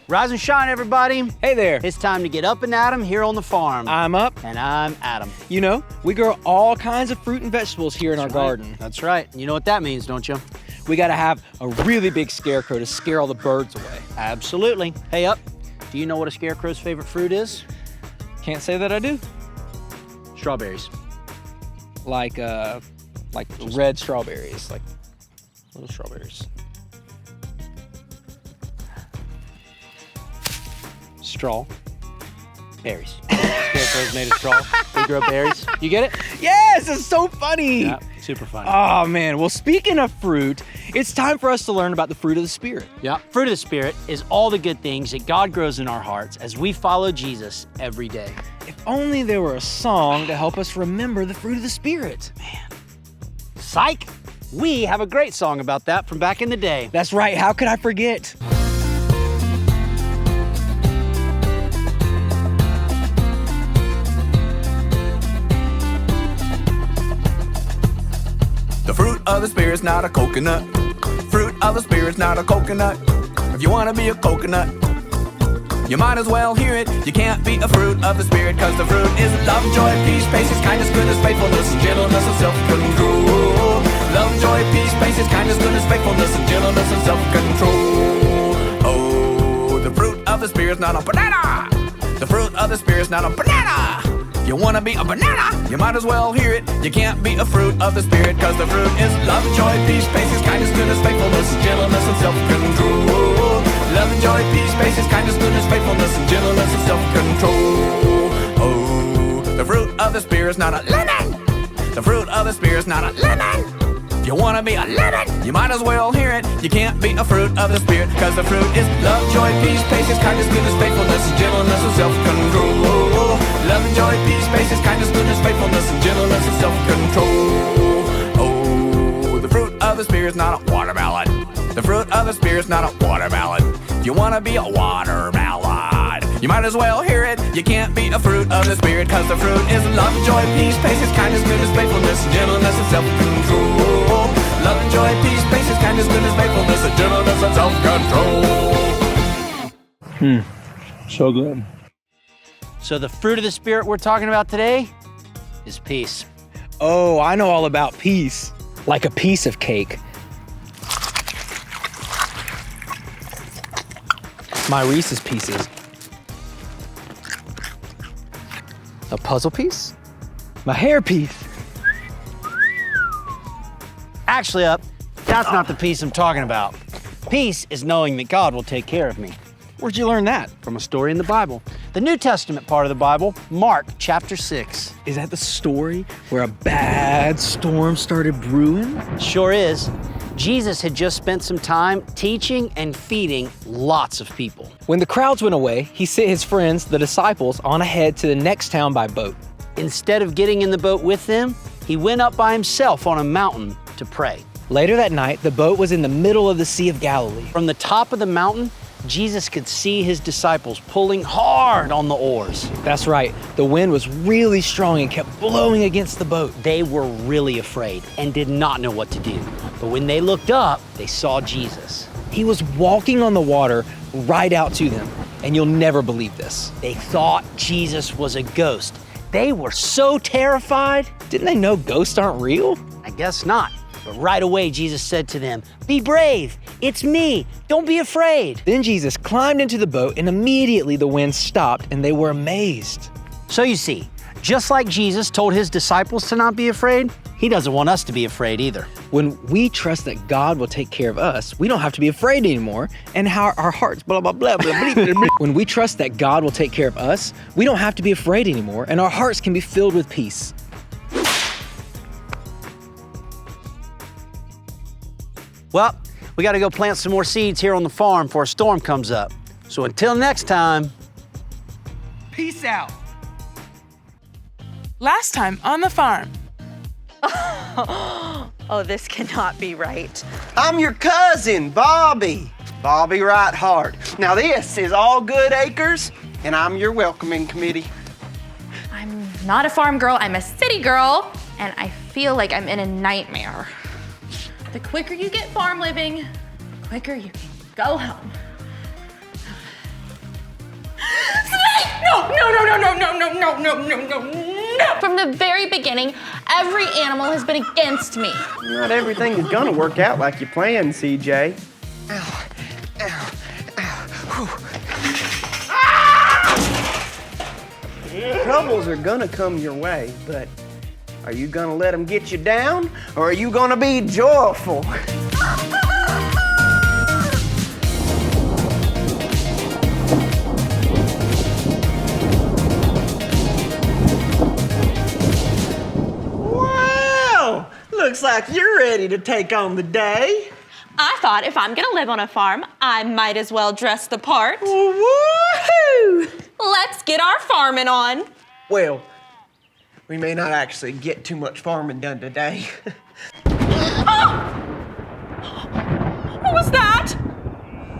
Rise and shine, everybody. Hey there. It's time to get up and at 'em here on the farm. I'm up. And I'm Adam. You know, we grow all kinds of fruit and vegetables here in our garden. That's right. You know what that means, don't you? We gotta have a really big scarecrow to scare all the birds away. Absolutely. Hey, Up, do you know what a scarecrow's favorite fruit is? Can't say that I do. Strawberries. Like red strawberries, like little strawberries. Straw. Berries. Scarecrow's made of straw. They grow berries. You get it? Yes, it's so funny. Yeah, super funny. Oh man, well speaking of fruit, it's time for us to learn about the fruit of the Spirit. Yeah. Fruit of the Spirit is all the good things that God grows in our hearts as we follow Jesus every day. If only there were a song to help us remember the fruit of the Spirit. Psych! We have a great song about that from back in the day. That's right, how could I forget? The fruit of the Spirit's not a coconut. Fruit of the Spirit's not a coconut. If you wanna be a coconut, you might as well hear it. You can't be a fruit of the Spirit, cause the fruit is love, joy, peace, patience, kindness, goodness, faithfulness, and gentleness, and self-control. Love, joy, peace, patience, kindness, goodness, faithfulness, and gentleness, and self-control. Oh, the fruit of the Spirit's not a banana. The fruit of the Spirit's not a banana. You wanna be a banana, you might as well hear it. You can't be a fruit of the Spirit, cause the fruit is love, joy, peace, patience, kindness, goodness, faithfulness, gentleness, and self-control. Love, joy, peace, patience, kindness, goodness, faithfulness, and gentleness, and self-control. Oh, the fruit of the Spirit's not a lemon. The fruit of the Spirit's not a lemon. You wanna be a lemon, you might as well hear it. You can't be a fruit of the Spirit, cause the fruit is love, joy, peace, patience, kindness, goodness, faithfulness, and gentleness, and self-control. Love, joy, peace, patience, kindness, goodness, faithfulness, and gentleness, and self-control. Oh, the fruit of the Spirit's not a watermelon. The fruit of the Spirit's not a watermelon. If you wanna be a watermelon, you might as well hear it. You can't be a fruit of the Spirit, cause the fruit is love, joy, peace, patience, kindness, goodness, faithfulness, and gentleness, and self-control. Love and joy, peace, patience, kindness, goodness, faithfulness, and gentleness, and self-control. So good. So the fruit of the Spirit we're talking about today is peace. Oh, I know all about peace. Like a piece of cake. My Reese's Pieces. A puzzle piece? My hair piece. Actually, Up, that's not the peace I'm talking about. Peace is knowing that God will take care of me. Where'd you learn that? From a story in the Bible. The New Testament part of the Bible, Mark chapter 6. Is that the story where a bad storm started brewing? Sure is. Jesus had just spent some time teaching and feeding lots of people. When the crowds went away, he sent his friends, the disciples, on ahead to the next town by boat. Instead of getting in the boat with them, he went up by himself on a mountain to pray. Later that night, the boat was in the middle of the Sea of Galilee. From the top of the mountain, Jesus could see his disciples pulling hard on the oars. That's right. The wind was really strong and kept blowing against the boat. They were really afraid and did not know what to do. But when they looked up, they saw Jesus. He was walking on the water right out to them, and you'll never believe this. They thought Jesus was a ghost. They were so terrified. Didn't they know ghosts aren't real? I guess not. But right away, Jesus said to them, "Be brave, it's me, don't be afraid." Then Jesus climbed into the boat, and immediately the wind stopped, and they were amazed. So you see, just like Jesus told his disciples to not be afraid, he doesn't want us to be afraid either. When we trust that God will take care of us, we don't have to be afraid anymore, and how our hearts, blah, blah, blah, blah, blah, blah, blah. When we trust that God will take care of us, we don't have to be afraid anymore, and our hearts can be filled with peace. Well, we got to go plant some more seeds here on the farm before a storm comes up. So until next time, Peace out. Last time on the farm. Oh, this cannot be right. I'm your cousin, Bobby. Bobby Right Hard. Now this is All Good Acres, and I'm your welcoming committee. I'm not a farm girl, I'm a city girl, and I feel like I'm in a nightmare. The quicker you get farm living, the quicker you can go home. No. From the very beginning, every animal has been against me. Not everything is gonna work out like you planned, CJ. Troubles are gonna come your way, but are you gonna let them get you down, or are you gonna be joyful? Wow! Looks like you're ready to take on the day. I thought if I'm gonna live on a farm, I might as well dress the part. Woohoo! Let's get our farming on. Well, we may not actually get too much farming done today. What was that?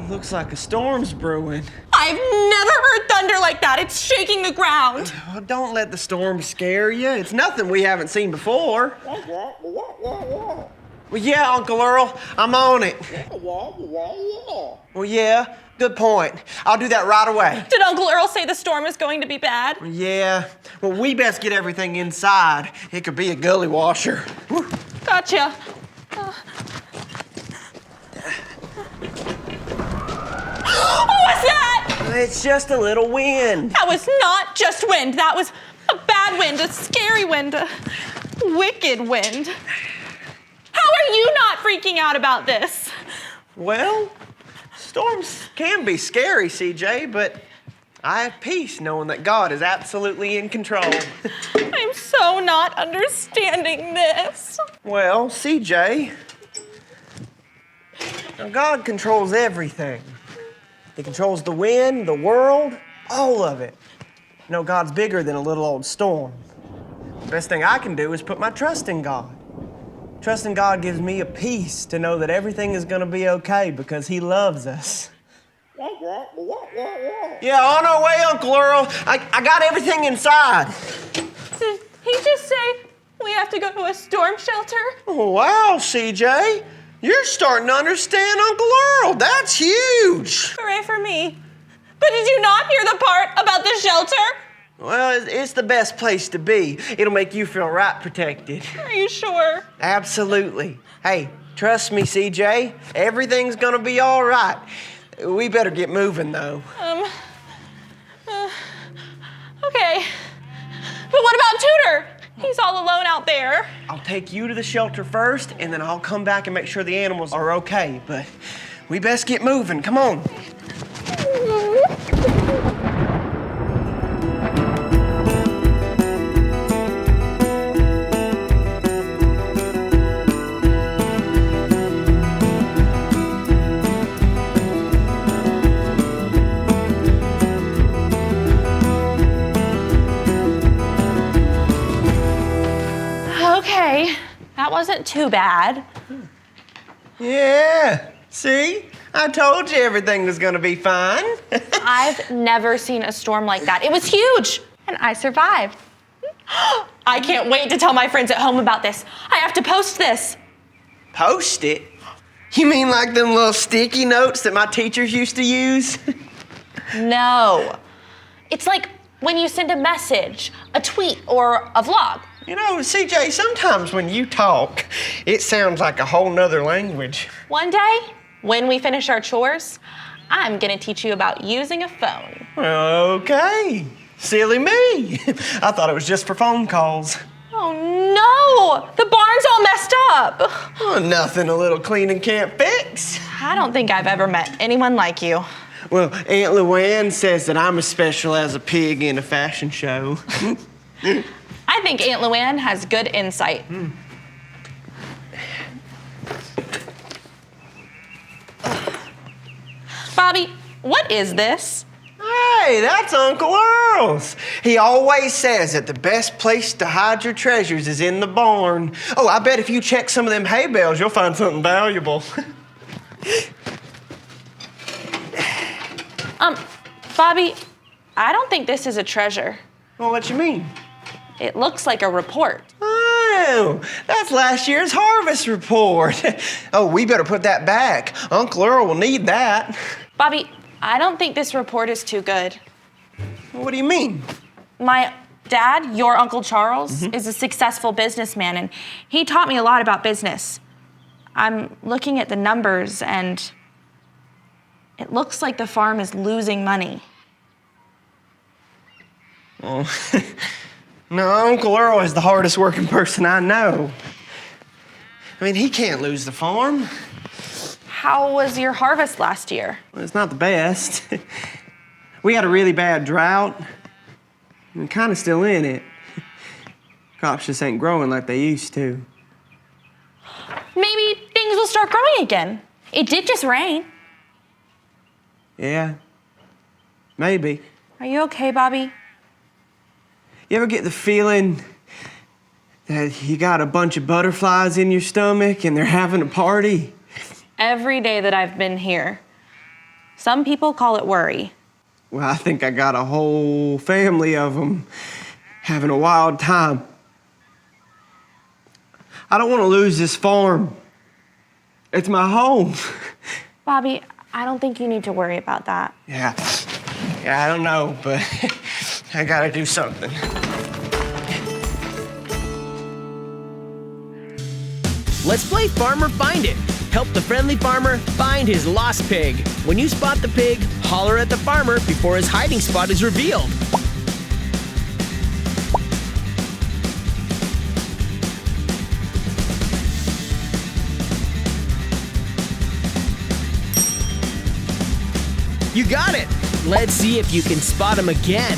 Looks like a storm's brewing. I've never heard thunder like that. It's shaking the ground. Oh, don't let the storm scare you. It's nothing we haven't seen before. Well, yeah, Uncle Earl, I'm on it. Well, yeah, good point. I'll do that right away. Did Uncle Earl say the storm is going to be bad? Yeah, well, we best get everything inside. It could be a gully washer. Whew. Gotcha. What was that? It's just a little wind. That was not just wind. That was a bad wind, a scary wind, a wicked wind. How are you not freaking out about this? Well, storms can be scary, CJ, but I have peace knowing that God is absolutely in control. I'm so not understanding this. Well, CJ, now God controls everything. He controls the wind, the world, all of it. You know, God's bigger than a little old storm. The best thing I can do is put my trust in God. Trust in God gives me a peace to know that everything is gonna be okay because He loves us. Yeah, on our way, Uncle Earl. I got everything inside. Did he just say we have to go to a storm shelter? Oh, wow, CJ. You're starting to understand Uncle Earl. That's huge. Hooray for me. But did you not hear the part about the shelter? Well, it's the best place to be. It'll make you feel right protected. Are you sure? Absolutely. Hey, trust me, CJ. Everything's gonna be all right. We better get moving, though. Okay. But what about Tudor? He's all alone out there. I'll take you to the shelter first, and then I'll come back and make sure the animals are okay. But we best get moving. Come on. Okay, that wasn't too bad. Yeah. See? I told you everything was gonna be fine. I've never seen a storm like that. It was huge, and I survived. I can't wait to tell my friends at home about this. I have to post this. Post it? You mean like them little sticky notes that my teachers used to use? No. It's like when you send a message, a tweet, or a vlog. You know, CJ, sometimes when you talk, it sounds like a whole nother language. One day, when we finish our chores, I'm gonna teach you about using a phone. Okay. Silly me. I thought it was just for phone calls. Oh no! The barn's all messed up. Oh, nothing a little cleaning can't fix. I don't think I've ever met anyone like you. Well, Aunt Luann says that I'm as special as a pig in a fashion show. I think Aunt Luann has good insight. Bobby, what is this? Hey, that's Uncle Earl's. He always says that the best place to hide your treasures is in the barn. Oh, I bet if you check some of them hay bales, you'll find something valuable. Bobby, I don't think this is a treasure. Well, what you mean? It looks like a report. Oh, that's last year's harvest report. Oh, we better put that back. Uncle Earl will need that. Bobby, I don't think this report is too good. What do you mean? My dad, your Uncle Charles, is a successful businessman, and he taught me a lot about business. I'm looking at the numbers, and it looks like the farm is losing money. Oh, no, Uncle Earl is the hardest working person I know. I mean, he can't lose the farm. How was your harvest last year? Well, it's not the best. We had a really bad drought. We're kind of still in it. Crops just ain't growing like they used to. Maybe things will start growing again. It did just rain. Yeah, maybe. Are you okay, Bobby? You ever get the feeling that you got a bunch of butterflies in your stomach and they're having a party? Every day that I've been here. Some people call it worry. Well, I think I got a whole family of them having a wild time. I don't want to lose this farm. It's my home. Bobby, I don't think you need to worry about that. Yeah, I don't know, but I gotta do something. Let's play Farmer Find It. Help the friendly farmer find his lost pig. When you spot the pig, holler at the farmer before his hiding spot is revealed. You got it! Let's see if you can spot him again.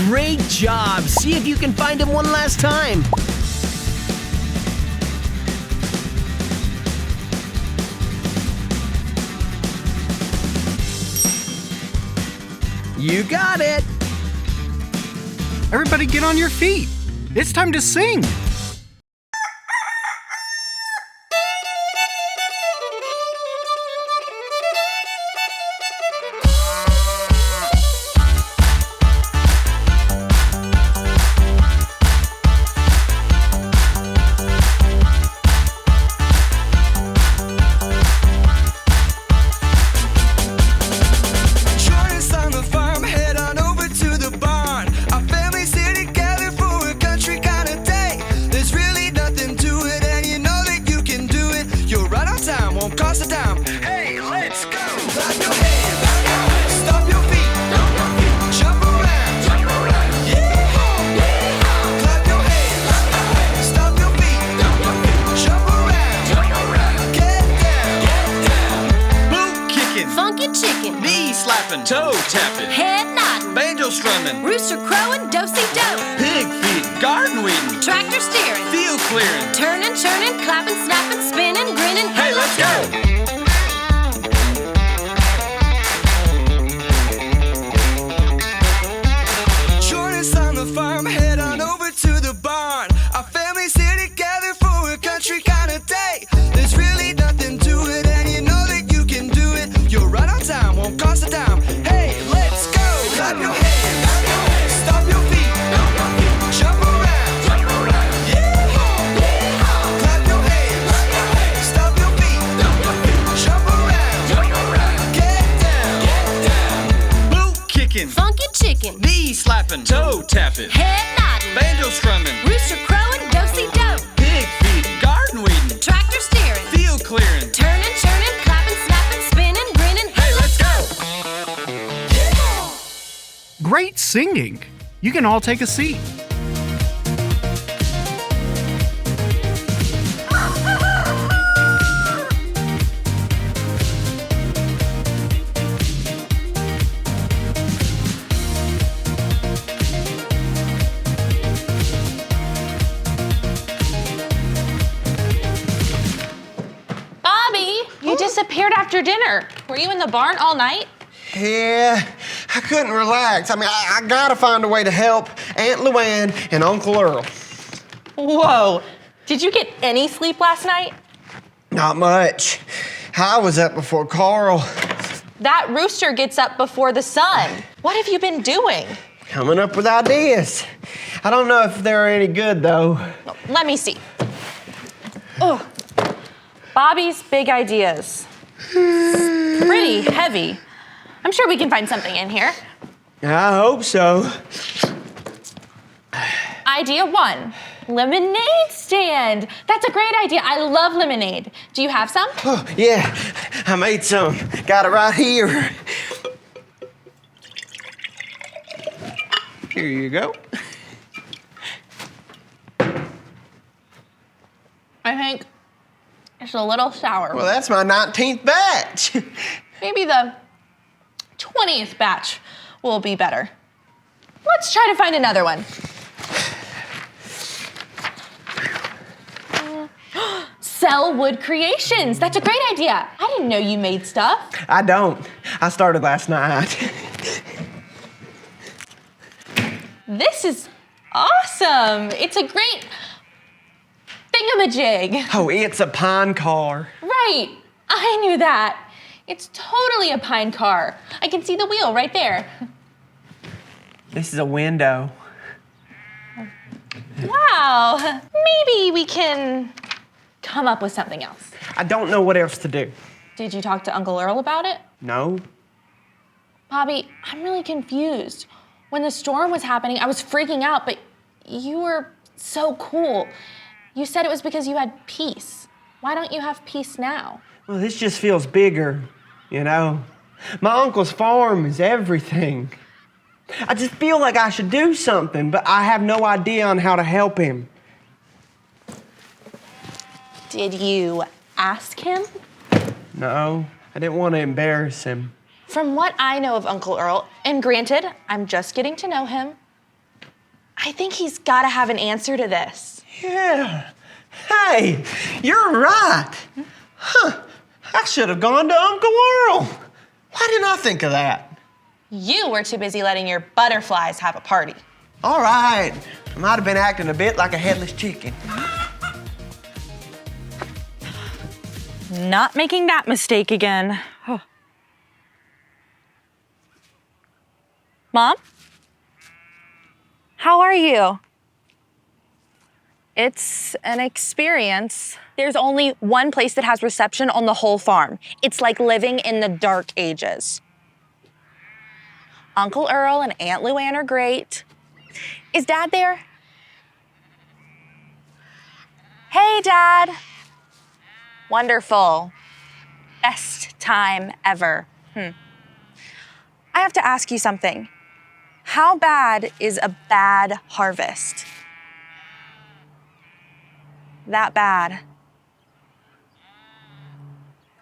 Great job! See if you can find him one last time. You got it! Everybody get on your feet. It's time to sing. Toe tapping, head nodding, banjo strumming, rooster crowing, do-si-do, pig feeding, garden weeding, tractor steering, field clearing, turning, churning, clapping, snapping, spinning, grinning. Hey, let's go! Join us on the farm, head on over to the barn. Our families here together for a country kind of day. There's really nothing to it, and you know that you can do it. You're right on time, won't cost a dime. Hey, let's go! Clap your hands, stomp your feet, jump around, yeah! Clap your hands, stomp your feet, jump around, get down, boot kicking, funky chicken, knee slapping, toe tapping, head nodding, banjo strumming, rooster crowing, do-si-do, pig feeding, garden weeding, tractor steering, field clearing, turning, churning, clapping, snapping, spinning, grinning. hey, let's go! Great singing. You can all take a seat. Bobby, you disappeared after dinner. Were you in the barn all night? Yeah, I couldn't relax. I mean, I gotta find a way to help Aunt Luann and Uncle Earl. Whoa. Did you get any sleep last night? Not much. I was up before Carl. That rooster gets up before the sun. What have you been doing? Coming up with ideas. I don't know if they're any good, though. Let me see. Oh, Bobby's big ideas. Pretty heavy. I'm sure we can find something in here. I hope so. Idea 1, lemonade stand. That's a great idea. I love lemonade. Do you have some? Oh, yeah, I made some. Got it right here. Here you go. I think it's a little sour. Well, that's my 19th batch. Maybe the 20th batch will be better. Let's try to find another one. Sellwood Creations. That's a great idea. I didn't know you made stuff. I don't. I started last night. This is awesome. It's a great thingamajig. Oh, it's a pine car. Right. I knew that. It's totally a pine car. I can see the wheel right there. This is a window. Wow. Maybe we can come up with something else. I don't know what else to do. Did you talk to Uncle Earl about it? No? Bobby, I'm really confused. When the storm was happening, I was freaking out, but you were so cool. You said it was because you had peace. Why don't you have peace now? Well, this just feels bigger, you know? My uncle's farm is everything. I just feel like I should do something, but I have no idea on how to help him. Did you ask him? No, I didn't want to embarrass him. From what I know of Uncle Earl, and granted, I'm just getting to know him, I think he's got to have an answer to this. Yeah. Hey, you're right. Huh. I should have gone to Uncle Earl. Why didn't I think of that? You were too busy letting your butterflies have a party. All right. I might have been acting a bit like a headless chicken. Not making that mistake again. Oh. Mom? How are you? It's an experience. There's only one place that has reception on the whole farm. It's like living in the dark ages. Uncle Earl and Aunt Luann are great. Is Dad there? Hey, Dad. Wonderful. Best time ever. I have to ask you something. How bad is a bad harvest? That bad.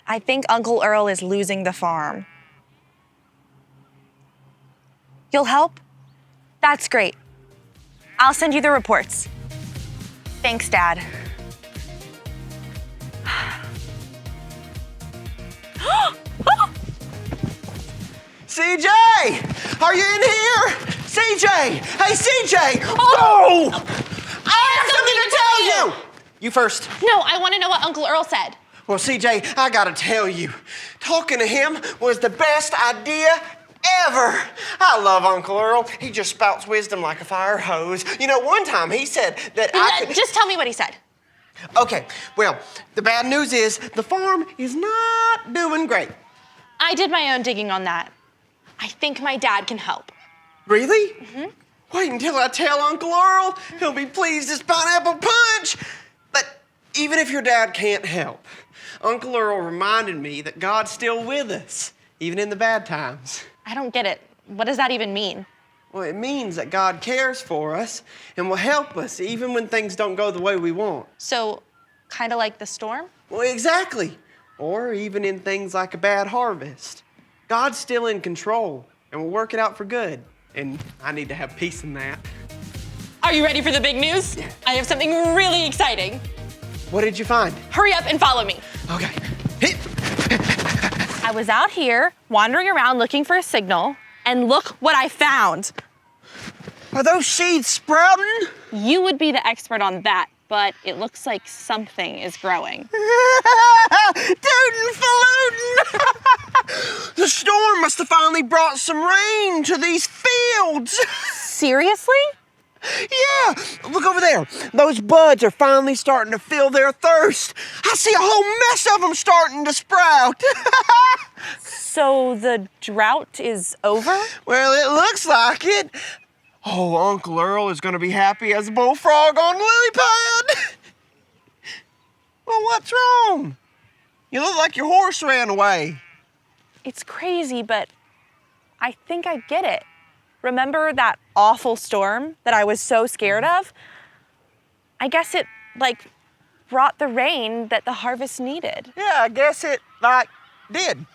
I think Uncle Earl is losing the farm. You'll help? That's great. I'll send you the reports. Thanks, Dad. CJ! Are you in here? CJ! Hey, CJ! Oh! I have something to tell you! You first. No, I want to know what Uncle Earl said. Well, CJ, I gotta tell you, talking to him was the best idea ever. I love Uncle Earl. He just spouts wisdom like a fire hose. You know, one time he said that I could... Just tell me what he said. Okay, well, the bad news is the farm is not doing great. I did my own digging on that. I think my dad can help. Really? Mm-hmm. Wait until I tell Uncle Earl. He'll be pleased as pineapple punch. But even if your dad can't help, Uncle Earl reminded me that God's still with us, even in the bad times. I don't get it. What does that even mean? Well, it means that God cares for us and will help us even when things don't go the way we want. So, kind of like the storm? Well, exactly. Or even in things like a bad harvest. God's still in control and will work it out for good. And I need to have peace in that. Are you ready for the big news? Yeah. I have something really exciting. What did you find? Hurry up and follow me. Okay. I was out here wandering around looking for a signal, and look what I found. Are those seeds sprouting? You would be the expert on that, but it looks like something is growing. Tootin' falutin'! The storm must have finally brought some rain to these fields. Seriously? Yeah, look over there. Those buds are finally starting to feel their thirst. I see a whole mess of them starting to sprout. So the drought is over? Well, it looks like it. Oh, Uncle Earl is gonna be happy as a bullfrog on the lily pad. Well, what's wrong? You look like your horse ran away. It's crazy, but I think I get it. Remember that awful storm that I was so scared of? I guess it, brought the rain that the harvest needed. Yeah, I guess it, did.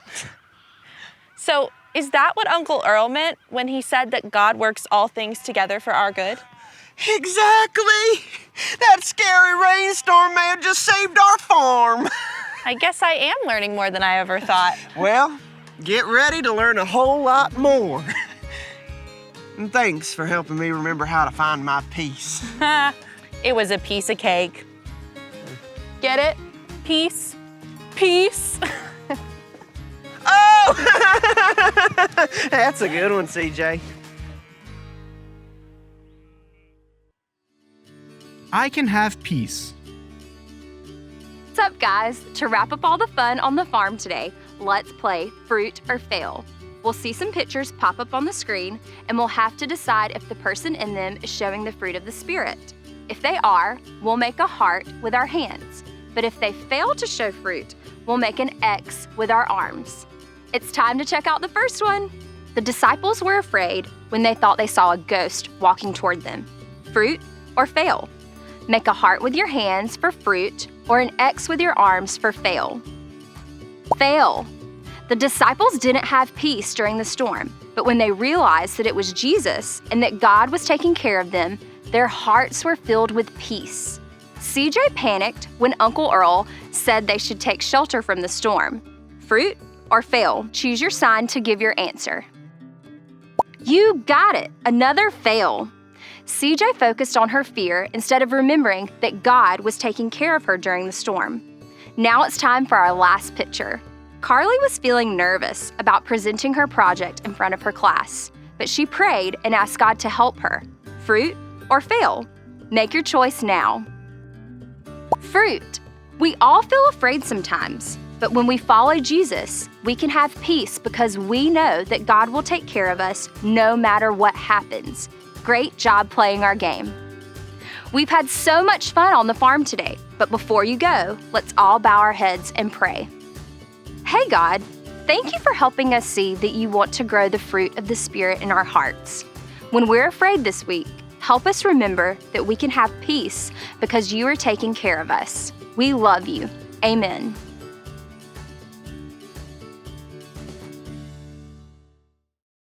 So, is that what Uncle Earl meant when he said that God works all things together for our good? Exactly! That scary rainstorm may have just saved our farm. I guess I am learning more than I ever thought. Well, get ready to learn a whole lot more. And thanks for helping me remember how to find my peace. It was a piece of cake. Get it? Peace? Peace? Oh! That's a good one, CJ. I can have peace. What's up, guys? To wrap up all the fun on the farm today, let's play Fruit or Fail. We'll see some pictures pop up on the screen, and we'll have to decide if the person in them is showing the fruit of the Spirit. If they are, we'll make a heart with our hands. But if they fail to show fruit, we'll make an X with our arms. It's time to check out the first one. The disciples were afraid when they thought they saw a ghost walking toward them. Fruit or fail? Make a heart with your hands for fruit or an X with your arms for fail. Fail. The disciples didn't have peace during the storm, but when they realized that it was Jesus and that God was taking care of them, their hearts were filled with peace. CJ panicked when Uncle Earl said they should take shelter from the storm. Fruit or fail? Choose your sign to give your answer. You got it, another fail. CJ focused on her fear instead of remembering that God was taking care of her during the storm. Now it's time for our last picture. Carly was feeling nervous about presenting her project in front of her class, but she prayed and asked God to help her. Fruit or fail? Make your choice now. Fruit. We all feel afraid sometimes, but when we follow Jesus, we can have peace because we know that God will take care of us no matter what happens. Great job playing our game. We've had so much fun on the farm today, but before you go, let's all bow our heads and pray. Hey God, thank you for helping us see that you want to grow the fruit of the Spirit in our hearts. When we're afraid this week, help us remember that we can have peace because you are taking care of us. We love you. Amen.